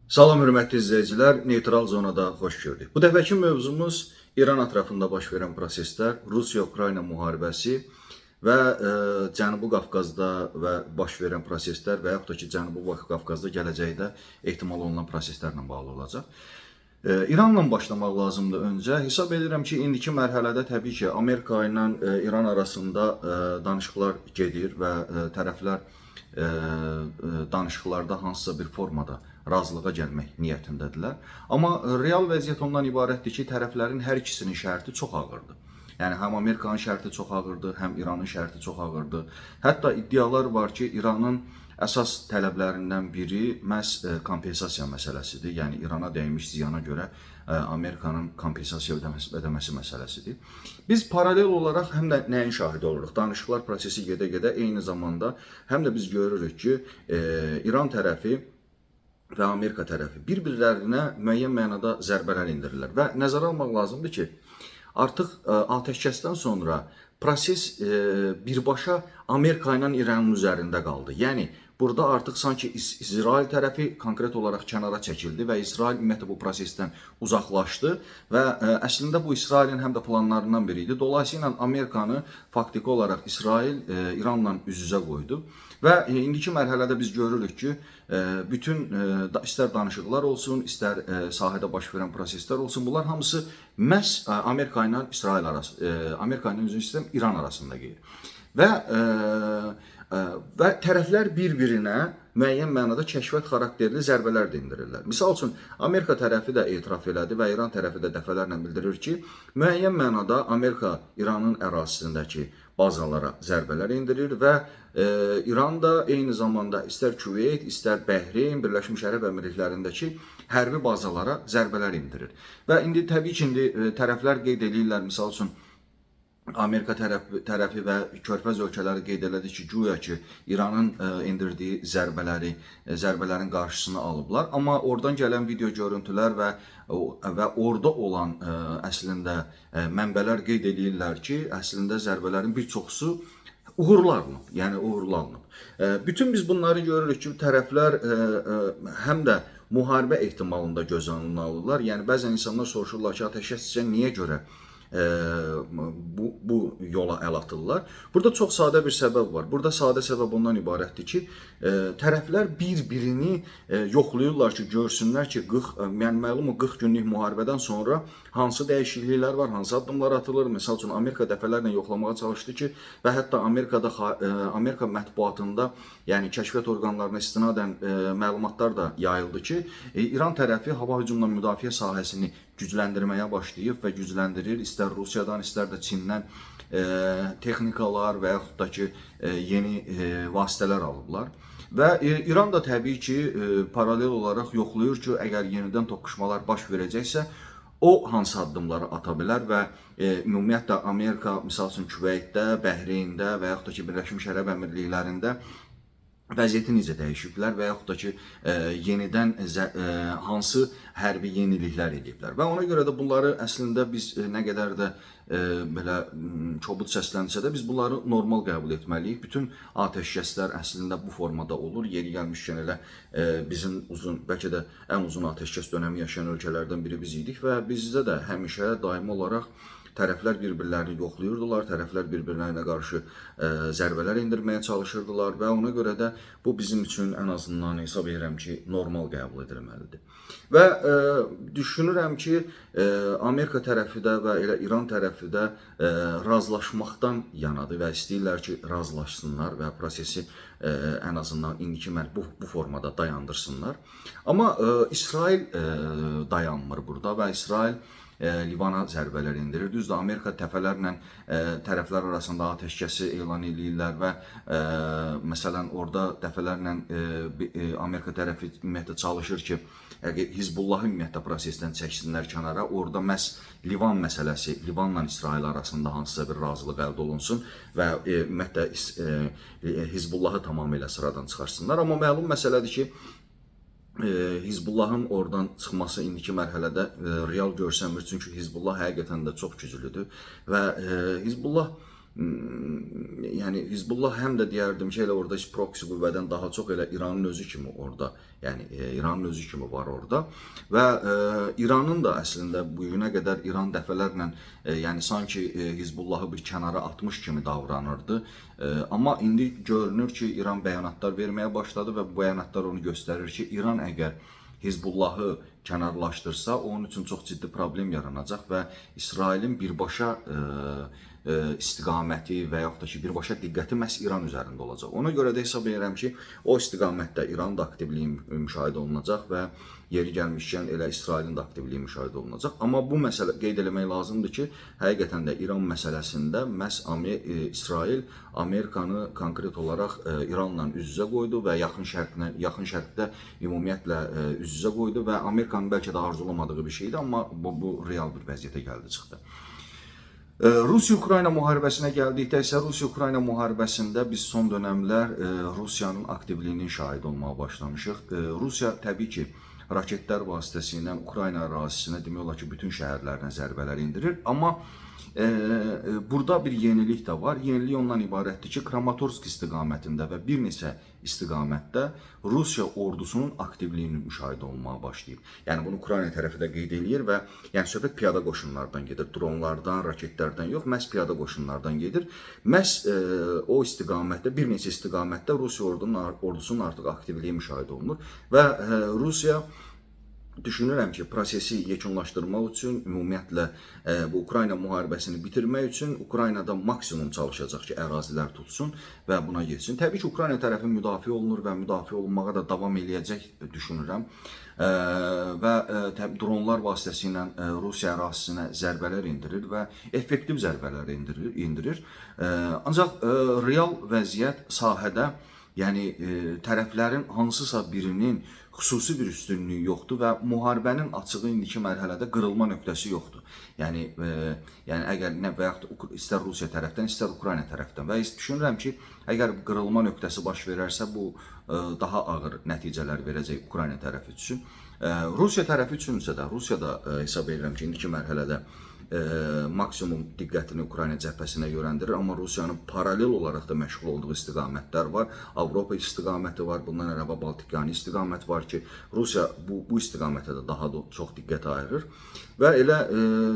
Salam hörmətli izləyicilər, Neytral zonada xoş gördük. Bu dəfəki mövzumuz İran ətrafında baş verən proseslər, Rusiya-Ukrayna müharibəsi və Cənubi Qafqazda və baş verən proseslər və yaxud da ki, Cənubi Qafqazda gələcəkdə ehtimal olunan proseslərlə bağlı olacaq. İranla başlamaq lazımdır öncə. Hesab edirəm ki, indiki mərhələdə təbii ki, Amerika ilə İran arasında danışıqlar gedir və tərəflər danışıqlarda hansısa bir formada razılığa gəlmək niyyətindədirlər. Amma real vəziyyət ondan ibarətdir ki, tərəflərin hər ikisinin şərti çox ağırdır. Yəni həm Amerikanın şərti çox ağırdır, həm İranın şərti çox ağırdır. Hətta iddialar var ki, İranın əsas tələblərindən biri məhz kompensasiya məsələsidir. Yəni İrana dəymiş ziyana görə Amerikanın kompensasiya ödəməsi məsələsidir. Biz paralel olaraq həm də nəyin şahidi oluruq? Danışıqlar prosesi gedə-gedə eyni zamanda həm də biz görürük ki, İran tərəfi və Amerika tərəfi bir-birlərinə müəyyən mənada zərbələr endirirlər. Və nəzərə almaq lazımdır ki, artıq atəşkəsdən sonra proses birbaşa Amerika ilə İranın üzərində qaldı. Yəni burada artıq sanki İsrail tərəfi konkret olaraq kənara çəkildi və İsrail ümumiyyətlə bu prosesdən uzaqlaşdı və əslində bu İsrailin həm də planlarından biri idi. Dolayısıyla Amerikanı faktiki olaraq İsrail İranla üz-üzə qoydu və indiki mərhələdə biz görürük ki, bütün istər danışıqlar olsun, istər sahədə baş verən proseslər olsun, bunlar hamısı məhz Amerika ilə İsrail arası, Amerika ilə üzrə istəyirəm, İran arasında gedir. Və tərəflər bir-birinə müəyyən mənada kəşfiyyat xarakterli zərbələr də endirirlər. Misal üçün, Amerika tərəfi də etiraf elədi və İran tərəfi də dəfələrlə bildirir ki, müəyyən mənada Amerika İranın ərazisindəki bazalara zərbələr endirir və İran da eyni zamanda istər Küveyt, istər Bəhreyn, Birləşmiş Ərəb Əmirliklərindəki hərbi bazalara zərbələr endirir. Və indi təbii ki, tərəflər qeyd edirlər, misal üçün, Amerika tərəfi və Körfəz ölkələri qeyd elədi ki, güya ki, İranın endirdiyi zərbələrin qarşısını alıblar. Amma oradan gələn video görüntülər və orada olan əslində mənbələr qeyd edirlər ki, əslində zərbələrin bir çoxusu uğurlanıb, yəni uğurlanıb. Bütün biz bunları görürük ki, tərəflər həm də müharibə ehtimalında göz önünə alırlar. Yəni bəzən insanlar soruşurlar ki, atəşkəs sizcə niyə görə bu yola əl atırlar. Burada çox sadə bir səbəb var. Burada sadə səbəb ondan ibarətdir ki, tərəflər bir-birini yoxlayırlar ki, görsünlər ki, yəni məlum 40 günlük müharibədən sonra hansı dəyişikliklər var, hansı addımlar atılır. Məsəl üçün Amerika dəfələrlə yoxlamağa çalışdı ki, və hətta Amerika mətbuatında, yəni kəşfiyyat orqanlarına istinadən məlumatlar da yayıldı ki, İran tərəfi hava hücumundan müdafiə sahəsini gücləndirməyə başlayıb və gücləndirir. İstər Rusiyadan, istər də Çindən texnikalar və yaxud da ki, yeni vasitələr alıblar. Və İran da təbii ki, paralel olaraq yoxlayır ki, əgər yenidən toqquşmalar baş verəcəksə, o hansı addımları ata bilər və ümumiyyətlə Amerika, misal üçün Küveytdə, Bəhreyndə və yaxud da ki, Birləşmiş Ərəb Əmirliklərində vəziyyəti necə dəyişiblər və yaxud da ki, yenidən hansı hərbi yeniliklər ediblər. Və ona görə də bunları əslində biz nə qədər də belə kobud səslənsə də biz bunları normal qəbul etməliyik. Bütün atəşkəslər əslində bu formada olur. Yeri gəlmişkən elə bizim bəlkə də ən uzun atəşkəs dönəmi yaşayan ölkələrdən biri biz idik və bizdə də həmişə daimi olaraq tərəflər bir-birlərini yoxlayırdılar, tərəflər bir-birlərinə qarşı zərbələr endirməyə çalışırdılar və ona görə də bu bizim üçün ən azından hesab edirəm ki, normal qəbul edilməlidir. Və düşünürəm ki, Amerika tərəfi də və elə İran tərəfi də razılaşmaqdan yanadır və istəyirlər ki, razılaşsınlar və prosesi ən azından indiki bu formada dayandırsınlar. Amma İsrail dayanmır burada və İsrail Livana zərbələr endirir. Düzdür, Amerika dəfələrlə tərəflər arasında atəşkəsi elan edirlər və məsələn orada dəfələrlə Amerika tərəfi ümumiyyətlə çalışır ki, Hizbullahı ümumiyyətlə prosesdən çəksinlər kənara. Orada məhz Livan məsələsi, Livanla İsrail arasında hansısa bir razılıq əldə olunsun və ümumiyyətlə Hizbullahı tamamilə sıradan çıxarsınlar. Amma məlum məsələdir ki, Hizbullahın oradan çıxması indiki mərhələdə real görsənmir. Çünki Hizbullah həqiqətən də çox güclüdür və Hizbullah yəni Hizbullah həm də deyərdim ki, elə orada proksi qüvvədən daha çox elə İranın özü kimi orada, yəni İranın özü kimi var orada və İranın da əslində bu günə qədər İran dəfələrlə yəni sanki Hizbullahı bir kənara atmış kimi davranırdı. Amma indi görünür ki, İran bəyanatlar verməyə başladı və bu bəyanatlar onu göstərir ki, İran əgər Hizbullahı kənarlaşdırsa, onun üçün çox ciddi problem yaranacaq və İsrailin birbaşa istiqaməti və yaxud da ki, birbaşa diqqəti məhz İran üzərində olacaq. Ona görə də hesab edirəm ki, o istiqamətdə İranın da aktivliyi müşahidə olunacaq və yeri gəlmişkən elə İsrailin də aktivliyi müşahidə olunacaq. Amma bu məsələ qeyd etmək lazımdır ki, həqiqətən də İran məsələsində məhz İsrail Amerikanı konkret olaraq İranla üz-üzə qoydu və yaxın şərqdə ümumiyyətlə üz-üzə qoydu və Amerikanın bəlkə də arzulamadığı bir şeydi, amma bu real bir vəziyyətə gəldi çıxdı. Rusiya-Ukrayna müharibəsinə gəldikdə isə Rusiya-Ukrayna müharibəsində biz son dönəmlər Rusiyanın aktivliyinin şahid olmağa başlamışıq. Rusiya təbii ki, raketlər vasitəsilə Ukrayna ərazisinə demək olar ki, bütün şəhərlərinə zərbələr indirir. Amma burada bir yenilik də var. Yenilik ondan ibarətdir ki, Kramatorsk istiqamətində və bir neçə istiqamətdə Rusiya ordusunun aktivliyinin müşahidə olunmağa başlayıb. Yəni bunu Ukrayna tərəfi də qeyd eləyir və yəni söhbət piyada qoşunlardan gedir. Dronlardan, raketlərdən yox, məhz piyada qoşunlardan gedir. Məhz o istiqamətdə, bir neçə istiqamətdə Rusiya ordusunun artıq aktivliyi müşahidə olunur və Rusiya düşünürəm ki, prosesi yekunlaşdırmaq üçün, ümumiyyətlə bu Ukrayna müharibəsini bitirmək üçün Ukraynada maksimum çalışacaq ki, ərazilər tutsun və buna getsin. Təbii ki, Ukrayna tərəfi müdafiə olunur və müdafiə olunmağa da davam eləyəcək düşünürəm. Və dronlar vasitəsilə Rusiya ərazisinə zərbələr indirir və effektiv zərbələr indirir. Ancaq real vəziyyət sahədə, yəni tərəflərin hansısa birinin xüsusi bir üstünlüyü yoxdur və müharibənin açığı indiki mərhələdə qırılma nöqtəsi yoxdur. Yəni əgər nə və yaxud istər Rusiya tərəfdən, istər Ukrayna tərəfdən və düşünürəm ki, əgər qırılma nöqtəsi baş verərsə, bu daha ağır nəticələr verəcək Ukrayna tərəfi üçün. Rusiya tərəfi üçünsə də, Rusiya da hesab edirəm ki, indiki mərhələdə maksimum diqqətini Ukrayna cəbhəsinə yönəldirir, amma Rusiyanın paralel olaraq da məşğul olduğu istiqamətlər var. Avropa istiqaməti var, bundan əlavə Baltikani istiqamət var ki, Rusiya bu istiqamətə də daha çox diqqət ayırır. Və elə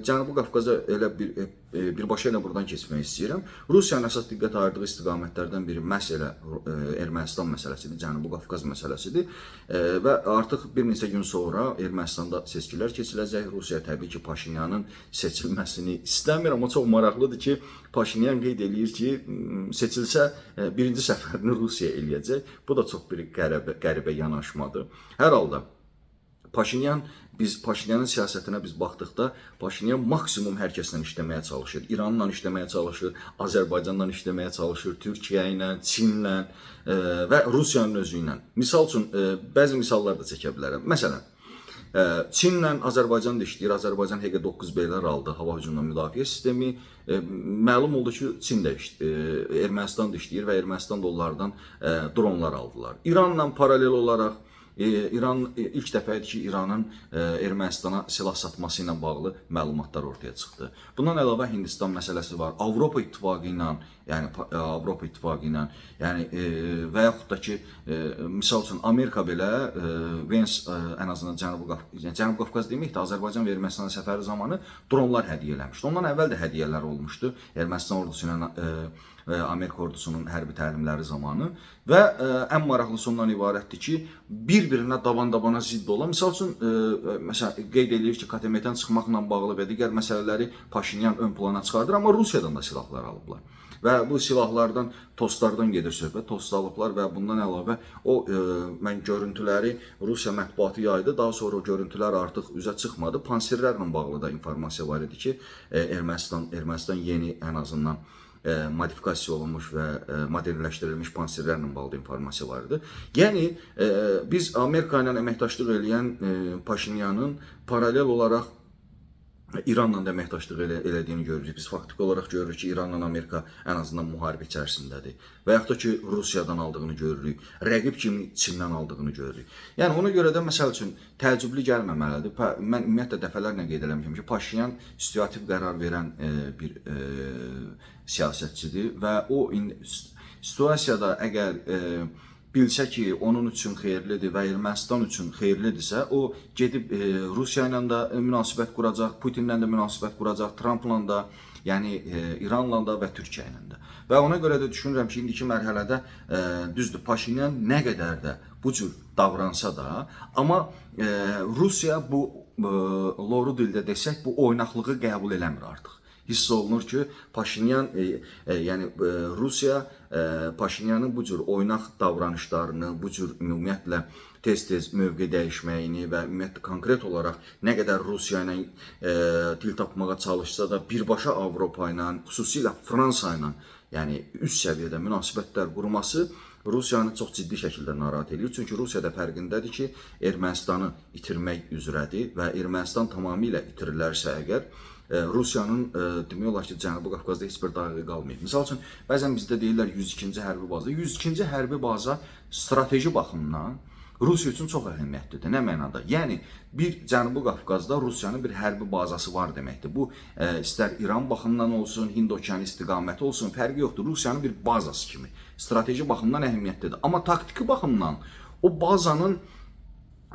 Cənubi Qafqaza elə birbaşa ilə buradan keçmək istəyirəm. Rusiyanın əsas diqqət ayırdığı istiqamətlərdən biri məhz elə Ermənistan məsələsidir, Cənubi Qafqaz məsələsidir. Və artıq bir neçə gün sonra Ermənistanda seçkilər keçiləcək. Rusiya təbii ki, Paşinyanın seçilməsini istəmir, amma çox maraqlıdır ki, Paşinyan qeyd eləyir ki, seçilsə birinci səfərini Rusiya eləyəcək. Bu da çox bir qəribə yanaşmadır. Hər halda Paşinyanın siyasətinə biz baxdıqda, Paşinyan maksimum hər kəslə işləməyə çalışır. İranla işləməyə çalışır, Azərbaycanla işləməyə çalışır, Türkiyə ilə, Çinlə və Rusiyanın özü ilə. Misal üçün, bəzi misallar da çəkə bilərəm. Məsələn, Çinlə Azərbaycan da işləyir. Azərbaycan HQ-9B'lər aldı, hava hücumundan müdafiə sistemi. Məlum oldu ki, Çin də Ermənistan da işləyir və Ermənistan da onlardan dronlar aldılar. İranla paralel olaraq İran ilk dəfə idi ki, İranın Ermənistana silah satması ilə bağlı məlumatlar ortaya çıxdı. Bundan əlavə Hindistan məsələsi var. Avropa İttifaqı ilə, və yaxud da ki, misal üçün Amerika belə ən azından Cənubi Qafqaz deməkdir, Azərbaycan və Ermənistan səfəri zamanı dronlar hədiyyə eləmişdi. Ondan əvvəl də hədiyyələr olmuşdu Ermənistan ordusu ilə Amerika ordusunun hərbi təlimləri zamanı və ən maraqlısı ondan ibarətdir ki, bir-birinə daban-dabana zidd olan, misal üçün, qeyd edir ki, KTM-dən çıxmaqla bağlı və digər məsələləri Paşinyan ön plana çıxardır, amma Rusiyadan da silahlar alıblar. Və bu silahlardan, tostlardan gedir söhbət, tost alıblar və bundan əlavə mən görüntüləri Rusiya mətbuatı yaydı, daha sonra o görüntülər artıq üzə çıxmadı. Panserlərlə bağlı da informasiya var idi ki, Ermənistan yeni ən azından modifikasiya olunmuş və modelləşdirilmiş panserlərlə bağlı informasiya var idi. Yəni, biz Amerika ilə əməkdaşlıq edən Paşinyanın paralel olaraq İranla da əməkdaşlıq elədiyini görürük. Biz faktiki olaraq görürük ki, İranla Amerika ən azından müharibə içərisindədir. Və yaxud da ki, Rusiyadan aldığını görürük. Rəqib kimi Çindən aldığını görürük. Yəni ona görə də məsəl üçün təəccüblü gəlməməlidir. Mən ümumiyyətlə dəfələrlə qeyd eləmişəm ki, Paşinyan situativ qərar verən bir siyasətçidir və o situasiyada əgər bilsə ki, onun üçün xeyirlidir və Ermənistan üçün xeyirlidirsə, o gedib Rusiya ilə də münasibət quracaq, Putinlə də münasibət quracaq, Trumpla da, yəni İranla da və Türkiyə ilə də. Və ona görə də düşünürəm ki, indiki mərhələdə düzdür, Paşinyan nə qədər də bu cür davransa da, amma Rusiya bu loru dildə desək, bu oynaqlığı qəbul eləmir artıq. Hiss olunur ki, Paşinyan, yəni Rusiya Paşinyanın bu cür oynaq davranışlarını, bu cür ümumiyyətlə tez-tez mövqe dəyişməyini və ümumiyyətlə konkret olaraq nə qədər Rusiya ilə dil tapmağa çalışsa da birbaşa Avropa ilə, xüsusilə Fransa ilə, yəni üst səviyyədə münasibətlər qurması Rusiyanı çox ciddi şəkildə narahat edir. Çünki Rusiya da fərqindədir ki, Ermənistanı itirmək üzrədir və Ermənistan tamamilə itirilərsə əgər, Rusiyanın demək olar ki, Cənubi Qafqazda heç bir dağı qalmayıb. Misal üçün, bəzən bizdə deyirlər 102-ci hərbi baza. 102-ci hərbi baza strateji baxımdan Rusiya üçün çox əhəmiyyətlidir. Nə mənada? Yəni, bir Cənubi Qafqazda Rusiyanın bir hərbi bazası var deməkdir. Bu, istər İran baxımından olsun, Hind okeanı istiqaməti olsun, fərqi yoxdur. Rusiyanın bir bazası kimi. Strateji baxımdan əhəmiyyətlidir. Amma taktiki baxımdan o bazanın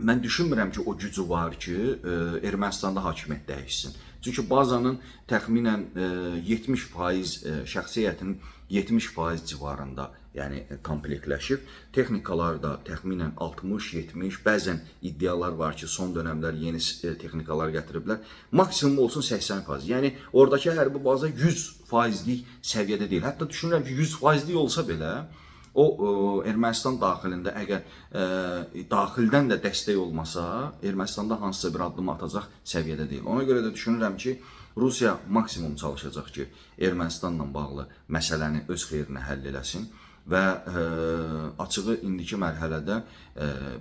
mən düşünmürəm ki, o gücü var ki, Ermənistanda hakimiyyət dəyişsin. Çünki bazanın təxminən 70% şəxsiyyətinin 70% civarında, yəni komplektləşib. Texnikalar da təxminən 60-70, bəzən iddialar var ki, son dönəmlər yeni texnikalar gətiriblər. Maksimum olsun 80%. Yəni oradakı hərbi baza 100%lik səviyyədə deyil. Hətta düşünürəm ki, 100%lik olsa belə, o Ermənistan daxilində əgər daxildən də dəstək olmasa, Ermənistanda hansısa bir addım atacaq səviyyədə deyil. Ona görə də düşünürəm ki, Rusiya maksimum çalışacaq ki, Ermənistanla bağlı məsələni öz xeyrinə həll eləsin və açığı indiki mərhələdə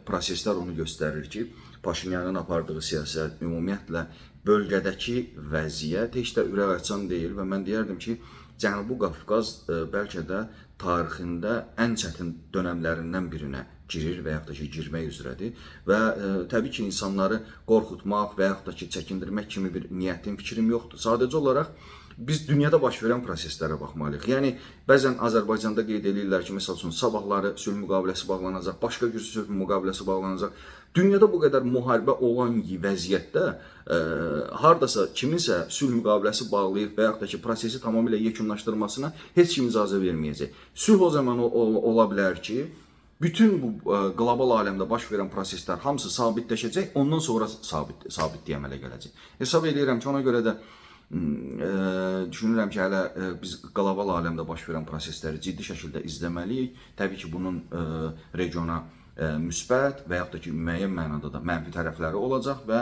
proseslər onu göstərir ki, Paşinyanın apardığı siyasət, ümumiyyətlə bölgədəki vəziyyət heç də ürək açan deyil və mən deyərdim ki, Cənubi Qafqaz bəlkə də tarixində ən çətin dönəmlərindən birinə girir və yaxud da ki, girmək üzrədir. Və təbii ki, insanları qorxutmaq və yaxud da ki, çəkindirmək kimi bir niyyətim, fikrim yoxdur. Sadəcə olaraq biz dünyada baş verən proseslərə baxmalıyıq. Yəni, bəzən Azərbaycanda qeyd edirlər ki, məsəl üçün, sabahları sülh müqaviləsi bağlanacaq, başqa gün sülh müqaviləsi bağlanacaq. Dünyada bu qədər müharibə olan vəziyyətdə hardasa kiminsə sülh müqaviləsi bağlayıb və yaxud da ki, prosesi tamamilə yekunlaşdırmasına heç kim icazə verməyəcək. Sülh o zaman ola bilər ki, bütün bu qlobal aləmdə baş verən proseslər hamısı sabitləşəcək, ondan sonra sabitliyə əmələ gələcək. Hesab edirəm ki, ona görə də düşünürəm ki, hələ biz qlobal aləmdə baş verən prosesləri ciddi şəkildə izləməliyik. Təbii ki, bunun regiona müsbət və yaxud da ki, müəyyən mənada da mənfi tərəfləri olacaq və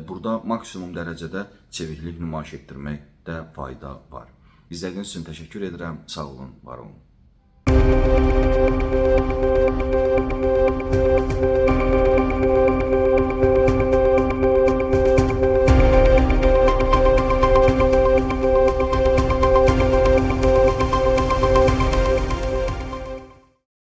burada maksimum dərəcədə çeviklik nümayiş etdirməkdə fayda var. İzlədiyiniz üçün təşəkkür edirəm. Sağ olun, var olun.